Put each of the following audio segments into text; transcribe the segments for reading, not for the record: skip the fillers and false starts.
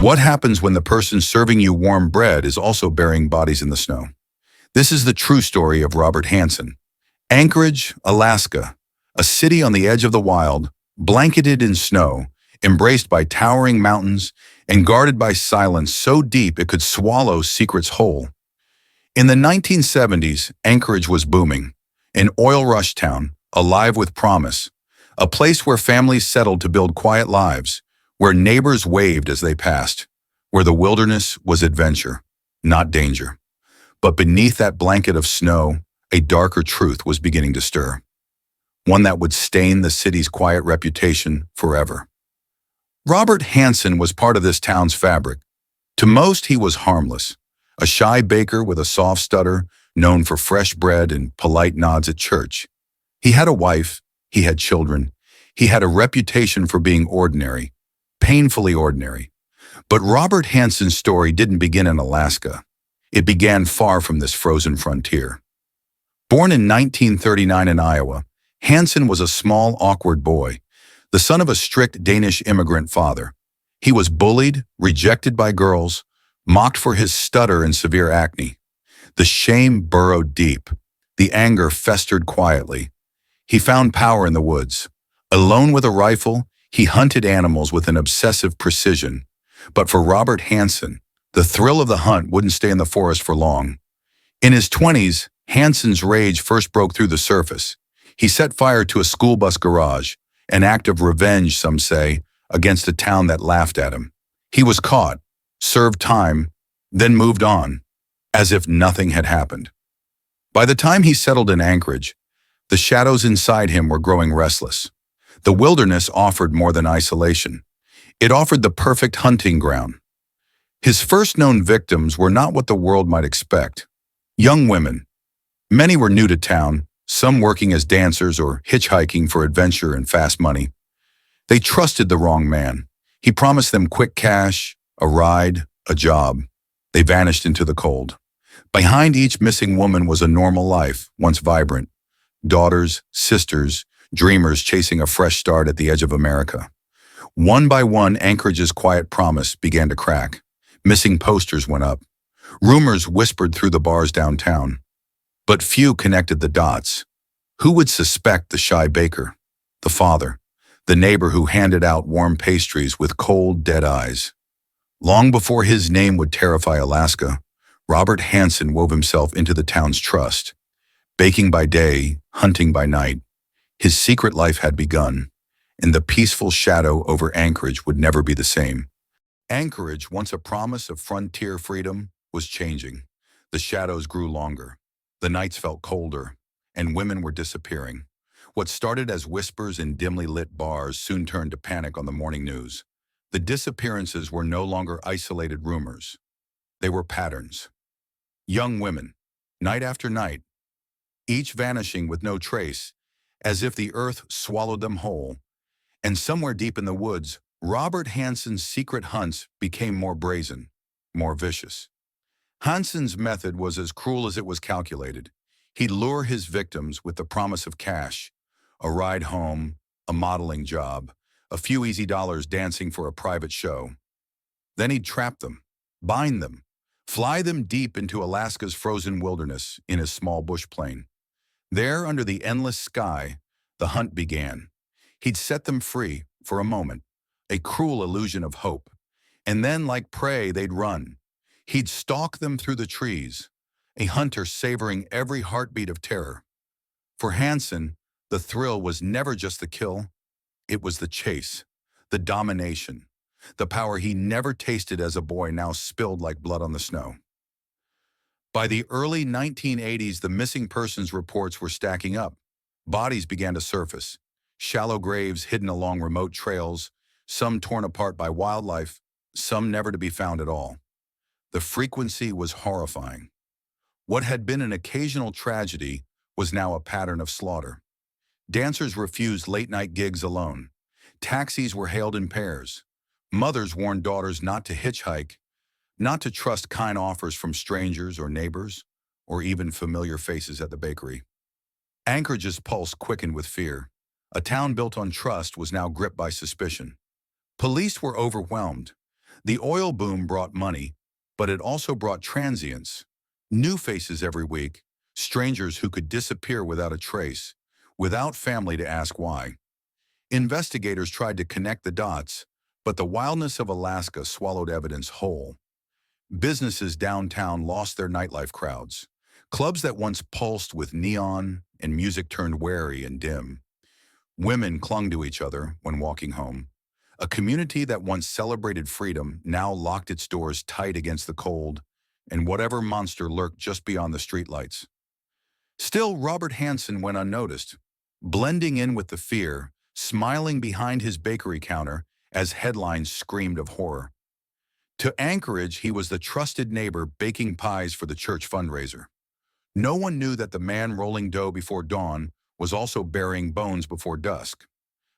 What happens when the person serving you warm bread is also burying bodies in the snow? This is the true story of Robert Hansen. Anchorage, Alaska, a city on the edge of the wild, blanketed in snow, embraced by towering mountains, and guarded by silence so deep it could swallow secrets whole. In the 1970s, Anchorage was booming, an oil rush town, alive with promise, a place where families settled to build quiet lives, where neighbors waved as they passed, where the wilderness was adventure, not danger. But beneath that blanket of snow, a darker truth was beginning to stir, one that would stain the city's quiet reputation forever. Robert Hansen was part of this town's fabric. To most, he was harmless, a shy baker with a soft stutter, known for fresh bread and polite nods at church. He had a wife, he had children, he had a reputation for being ordinary, painfully ordinary. But Robert Hansen's story didn't begin in Alaska. It began far from this frozen frontier. Born in 1939 in Iowa, Hansen was a small, awkward boy, the son of a strict Danish immigrant father. He was bullied, rejected by girls, mocked for his stutter and severe acne. The shame burrowed deep. The anger festered quietly. He found power in the woods. Alone with a rifle, he hunted animals with an obsessive precision. But for Robert Hansen, the thrill of the hunt wouldn't stay in the forest for long. In his 20s, Hansen's rage first broke through the surface. He set fire to a school bus garage, an act of revenge, some say, against a town that laughed at him. He was caught, served time, then moved on, as if nothing had happened. By the time he settled in Anchorage, the shadows inside him were growing restless. The wilderness offered more than isolation. It offered the perfect hunting ground. His first known victims were not what the world might expect. Young women. Many were new to town, some working as dancers or hitchhiking for adventure and fast money. They trusted the wrong man. He promised them quick cash, a ride, a job. They vanished into the cold. Behind each missing woman was a normal life, once vibrant. Daughters, sisters, dreamers chasing a fresh start at the edge of America. One by one, Anchorage's quiet promise began to crack. Missing posters went up. Rumors whispered through the bars downtown. But few connected the dots. Who would suspect the shy baker, the father, the neighbor who handed out warm pastries with cold, dead eyes? Long before his name would terrify Alaska, Robert Hansen wove himself into the town's trust. Baking by day, hunting by night, his secret life had begun, and the peaceful shadow over Anchorage would never be the same. Anchorage, once a promise of frontier freedom, was changing. The shadows grew longer. The nights felt colder, and women were disappearing. What started as whispers in dimly lit bars soon turned to panic on the morning news. The disappearances were no longer isolated rumors. They were patterns. Young women, night after night, each vanishing with no trace, as if the earth swallowed them whole. And somewhere deep in the woods, Robert Hansen's secret hunts became more brazen, more vicious. Hansen's method was as cruel as it was calculated. He'd lure his victims with the promise of cash, a ride home, a modeling job, a few easy dollars dancing for a private show. Then he'd trap them, bind them, fly them deep into Alaska's frozen wilderness in his small bush plane. There, under the endless sky, the hunt began. He'd set them free for a moment, a cruel illusion of hope. And then, like prey, they'd run. He'd stalk them through the trees, a hunter savoring every heartbeat of terror. For Hansen, the thrill was never just the kill. It was the chase, the domination, the power he never tasted as a boy now spilled like blood on the snow. By the early 1980s, the missing persons reports were stacking up. Bodies began to surface, shallow graves hidden along remote trails, some torn apart by wildlife, some never to be found at all. The frequency was horrifying. What had been an occasional tragedy was now a pattern of slaughter. Dancers refused late-night gigs alone. Taxis were hailed in pairs. Mothers warned daughters not to hitchhike, not to trust kind offers from strangers or neighbors, or even familiar faces at the bakery. Anchorage's pulse quickened with fear. A town built on trust was now gripped by suspicion. Police were overwhelmed. The oil boom brought money, but it also brought transients. New faces every week, strangers who could disappear without a trace, without family to ask why. Investigators tried to connect the dots, but the wildness of Alaska swallowed evidence whole. Businesses downtown lost their nightlife crowds. Clubs that once pulsed with neon and music turned wary and dim. Women clung to each other when walking home. A community that once celebrated freedom now locked its doors tight against the cold and whatever monster lurked just beyond the streetlights. Still, Robert Hansen went unnoticed, blending in with the fear, smiling behind his bakery counter as headlines screamed of horror. To Anchorage, he was the trusted neighbor baking pies for the church fundraiser. No one knew that the man rolling dough before dawn was also burying bones before dusk.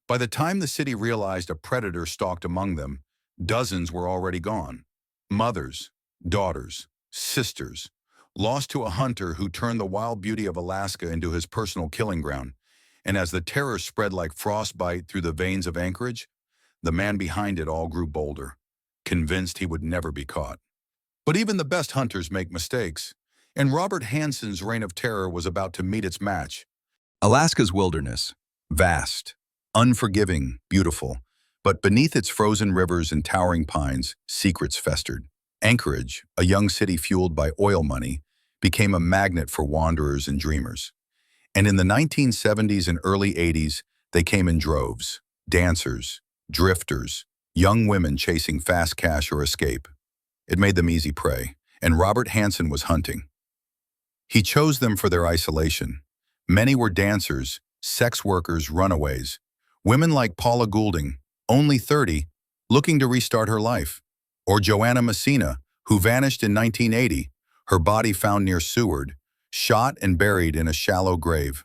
By the time the city realized a predator stalked among them, dozens were already gone. Mothers, daughters, sisters, lost to a hunter who turned the wild beauty of Alaska into his personal killing ground. And as the terror spread like frostbite through the veins of Anchorage, the man behind it all grew bolder, convinced he would never be caught. But even the best hunters make mistakes, and Robert Hansen's reign of terror was about to meet its match. Alaska's wilderness, vast, unforgiving, beautiful, but beneath its frozen rivers and towering pines, secrets festered. Anchorage, a young city fueled by oil money, became a magnet for wanderers and dreamers. And in the 1970s and early 80s, they came in droves. Dancers, drifters, young women chasing fast cash or escape. It made them easy prey, and Robert Hansen was hunting. He chose them for their isolation. Many were dancers, sex workers, runaways. Women like Paula Goulding, only 30, looking to restart her life. Or Joanna Messina, who vanished in 1980, her body found near Seward, shot and buried in a shallow grave.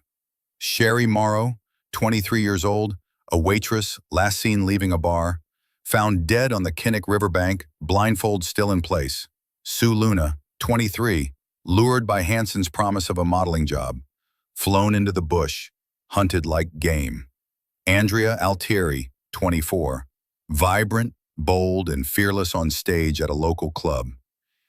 Sherry Morrow, 23 years old, a waitress, last seen leaving a bar, found dead on the Kinnick riverbank, blindfold still in place. Sue Luna, 23, lured by Hansen's promise of a modeling job, flown into the bush, hunted like game. Andrea Altieri, 24, vibrant, bold, and fearless on stage at a local club.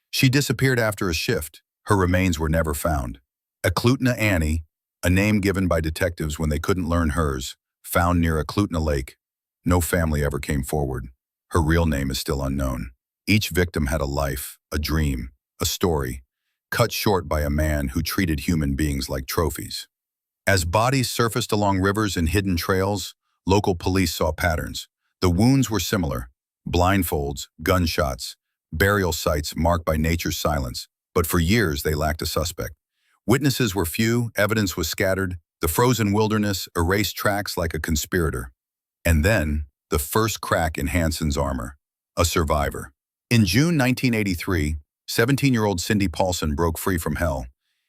She disappeared after a shift. Her remains were never found. Eklutna Annie, a name given by detectives when they couldn't learn hers, found near Eklutna Lake. No family ever came forward. Her real name is still unknown. Each victim had a life, a dream, a story, cut short by a man who treated human beings like trophies. As bodies surfaced along rivers and hidden trails, local police saw patterns. The wounds were similar: blindfolds, gunshots, burial sites marked by nature's silence. But for years, they lacked a suspect. Witnesses were few, evidence was scattered, the frozen wilderness erased tracks like a conspirator. And then, the first crack in Hansen's armor: a survivor. In June 1983, 17-year-old Cindy Paulson broke free from hell.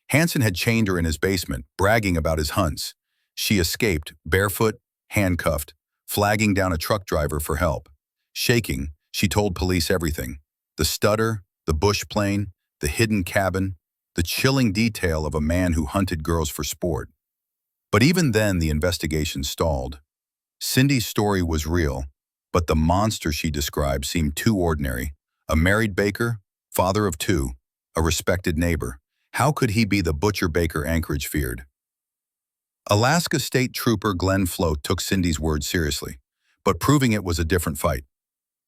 Hansen had chained her in his basement, bragging about his hunts. She escaped, barefoot, handcuffed, flagging down a truck driver for help. Shaking, she told police everything: the stutter, the bush plane, the hidden cabin, the chilling detail of a man who hunted girls for sport. But even then, the investigation stalled. Cindy's story was real, but the monster she described seemed too ordinary. A married baker, father of two, a respected neighbor. How could he be the butcher-baker Anchorage feared? Alaska State Trooper Glenn Float took Cindy's word seriously, but proving it was a different fight.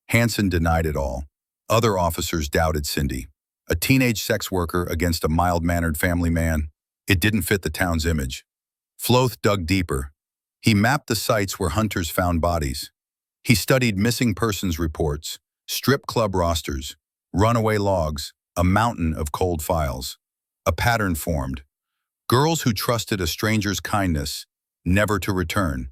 Hansen denied it all. Other officers doubted Cindy. A teenage sex worker against a mild-mannered family man. It didn't fit the town's image. Float dug deeper. He mapped the sites where hunters found bodies. He studied missing persons reports, strip club rosters, runaway logs, a mountain of cold files. A pattern formed: girls who trusted a stranger's kindness, never to return.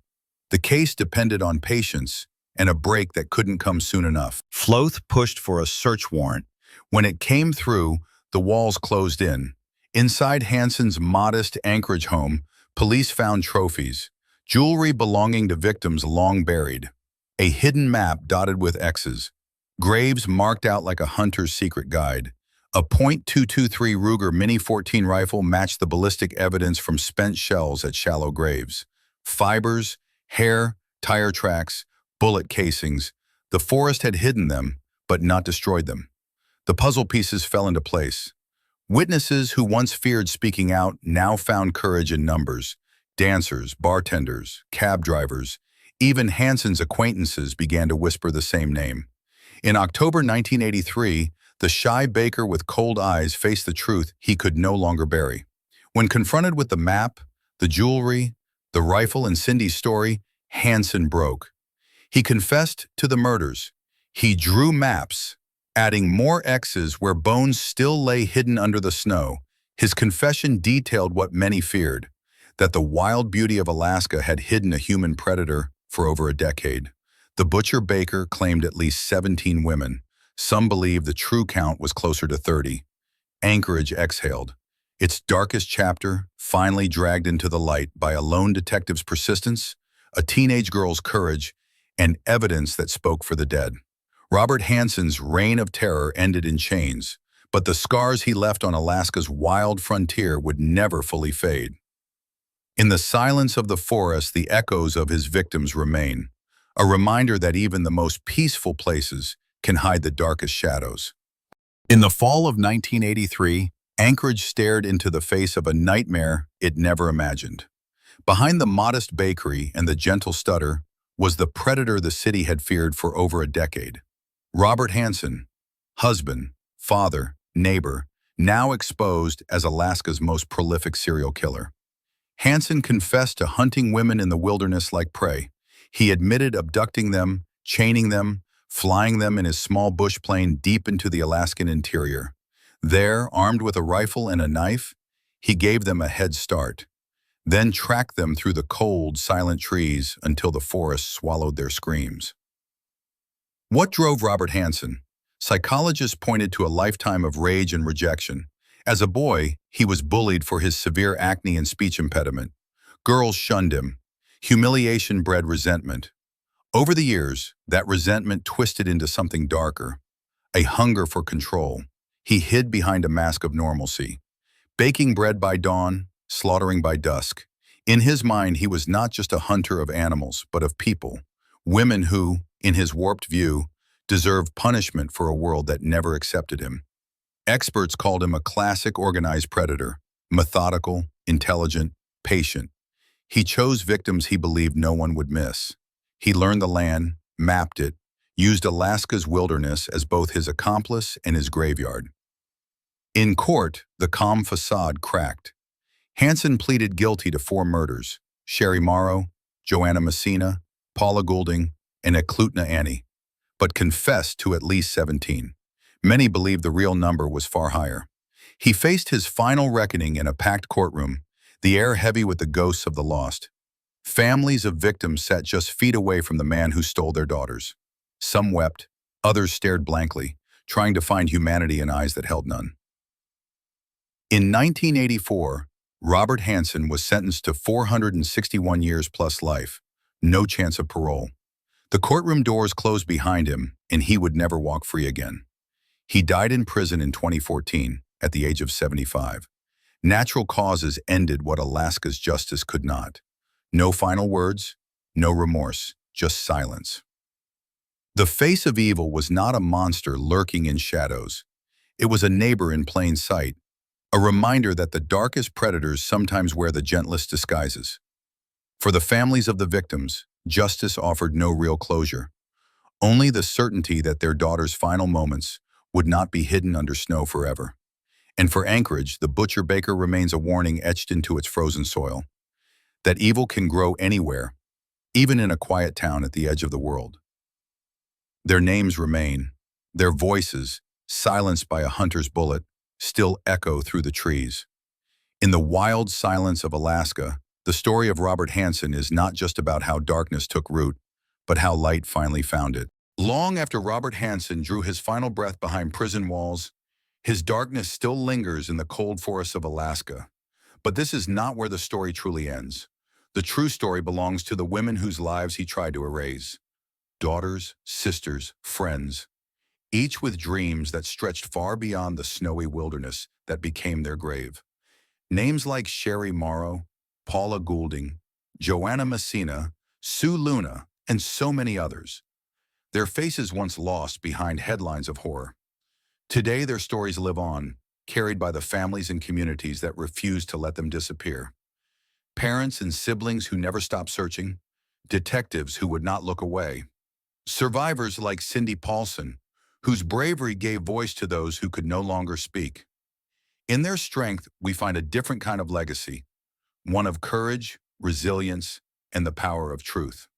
The case depended on patience and a break that couldn't come soon enough. Float pushed for a search warrant. When it came through, the walls closed in. Inside Hansen's modest Anchorage home, police found trophies, jewelry belonging to victims long buried, a hidden map dotted with X's, graves marked out like a hunter's secret guide. A .223 Ruger Mini-14 rifle matched the ballistic evidence from spent shells at shallow graves. Fibers, hair, tire tracks, bullet casings. The forest had hidden them, but not destroyed them. The puzzle pieces fell into place. Witnesses who once feared speaking out now found courage in numbers. Dancers, bartenders, cab drivers, even Hansen's acquaintances began to whisper the same name. In October 1983, the shy baker with cold eyes faced the truth he could no longer bury. When confronted with the map, the jewelry, the rifle, and Cindy's story, Hansen broke. He confessed to the murders. He drew maps, adding more X's where bones still lay hidden under the snow. His confession detailed what many feared, that the wild beauty of Alaska had hidden a human predator for over a decade. The butcher baker claimed at least 17 women. Some believe the true count was closer to 30. Anchorage exhaled. Its darkest chapter finally dragged into the light by a lone detective's persistence, a teenage girl's courage, and evidence that spoke for the dead. Robert Hansen's reign of terror ended in chains, but the scars he left on Alaska's wild frontier would never fully fade. In the silence of the forest, the echoes of his victims remain, a reminder that even the most peaceful places can hide the darkest shadows. In the fall of 1983, Anchorage stared into the face of a nightmare it never imagined. Behind the modest bakery and the gentle stutter was the predator the city had feared for over a decade. Robert Hansen, husband, father, neighbor, now exposed as Alaska's most prolific serial killer. Hansen confessed to hunting women in the wilderness like prey. He admitted abducting them, chaining them, flying them in his small bush plane deep into the Alaskan interior. There, armed with a rifle and a knife, he gave them a head start, then tracked them through the cold, silent trees until the forest swallowed their screams. What drove Robert Hansen? Psychologists pointed to a lifetime of rage and rejection. As a boy, he was bullied for his severe acne and speech impediment. Girls shunned him. Humiliation bred resentment. Over the years, that resentment twisted into something darker, a hunger for control. He hid behind a mask of normalcy, baking bread by dawn, slaughtering by dusk. In his mind, he was not just a hunter of animals, but of people, women who, in his warped view, deserved punishment for a world that never accepted him. Experts called him a classic organized predator, methodical, intelligent, patient. He chose victims he believed no one would miss. He learned the land, mapped it, used Alaska's wilderness as both his accomplice and his graveyard. In court, the calm facade cracked. Hansen pleaded guilty to 4 murders: Sherry Morrow, Joanna Messina, Paula Goulding, and Eklutna Annie, but confessed to at least 17. Many believed the real number was far higher. He faced his final reckoning in a packed courtroom, the air heavy with the ghosts of the lost. Families of victims sat just feet away from the man who stole their daughters. Some wept, others stared blankly, trying to find humanity in eyes that held none. In 1984, Robert Hansen was sentenced to 461 years plus life, no chance of parole. The courtroom doors closed behind him, and he would never walk free again. He died in prison in 2014, at the age of 75. Natural causes ended what Alaska's justice could not. No final words, no remorse, just silence. The face of evil was not a monster lurking in shadows. It was a neighbor in plain sight, a reminder that the darkest predators sometimes wear the gentlest disguises. For the families of the victims, justice offered no real closure, only the certainty that their daughter's final moments would not be hidden under snow forever. And for Anchorage, the butcher baker remains a warning etched into its frozen soil, that evil can grow anywhere, even in a quiet town at the edge of the world. Their names remain, their voices, silenced by a hunter's bullet, still echo through the trees. In the wild silence of Alaska, the story of Robert Hansen is not just about how darkness took root, but how light finally found it. Long after Robert Hansen drew his final breath behind prison walls, his darkness still lingers in the cold forests of Alaska. But this is not where the story truly ends. The true story belongs to the women whose lives he tried to erase. Daughters, sisters, friends, each with dreams that stretched far beyond the snowy wilderness that became their grave. Names like Sherry Morrow, Paula Goulding, Joanna Messina, Sue Luna, and so many others. Their faces once lost behind headlines of horror. Today, their stories live on, carried by the families and communities that refuse to let them disappear. Parents and siblings who never stopped searching, detectives who would not look away, survivors like Cindy Paulson, whose bravery gave voice to those who could no longer speak. In their strength, we find a different kind of legacy, one of courage, resilience, and the power of truth.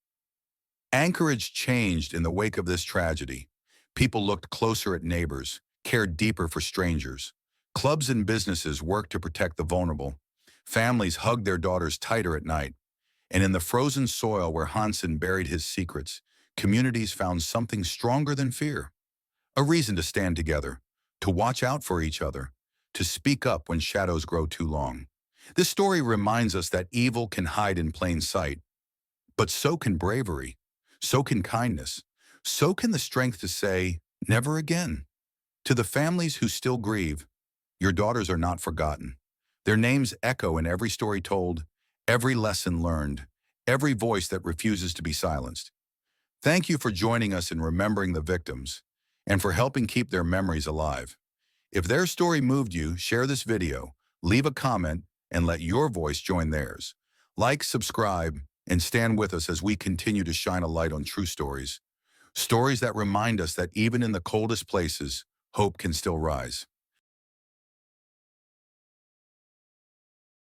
Anchorage changed in the wake of this tragedy. People looked closer at neighbors, cared deeper for strangers. Clubs and businesses worked to protect the vulnerable. Families hugged their daughters tighter at night. And in the frozen soil where Hansen buried his secrets, communities found something stronger than fear. A reason to stand together, to watch out for each other, to speak up when shadows grow too long. This story reminds us that evil can hide in plain sight, but so can bravery, so can kindness, so can the strength to say, never again. To the families who still grieve, your daughters are not forgotten. Their names echo in every story told, every lesson learned, every voice that refuses to be silenced. Thank you for joining us in remembering the victims and for helping keep their memories alive. If their story moved you, share this video, leave a comment, and let your voice join theirs. Like, subscribe, and stand with us as we continue to shine a light on true stories. Stories that remind us that even in the coldest places, hope can still rise.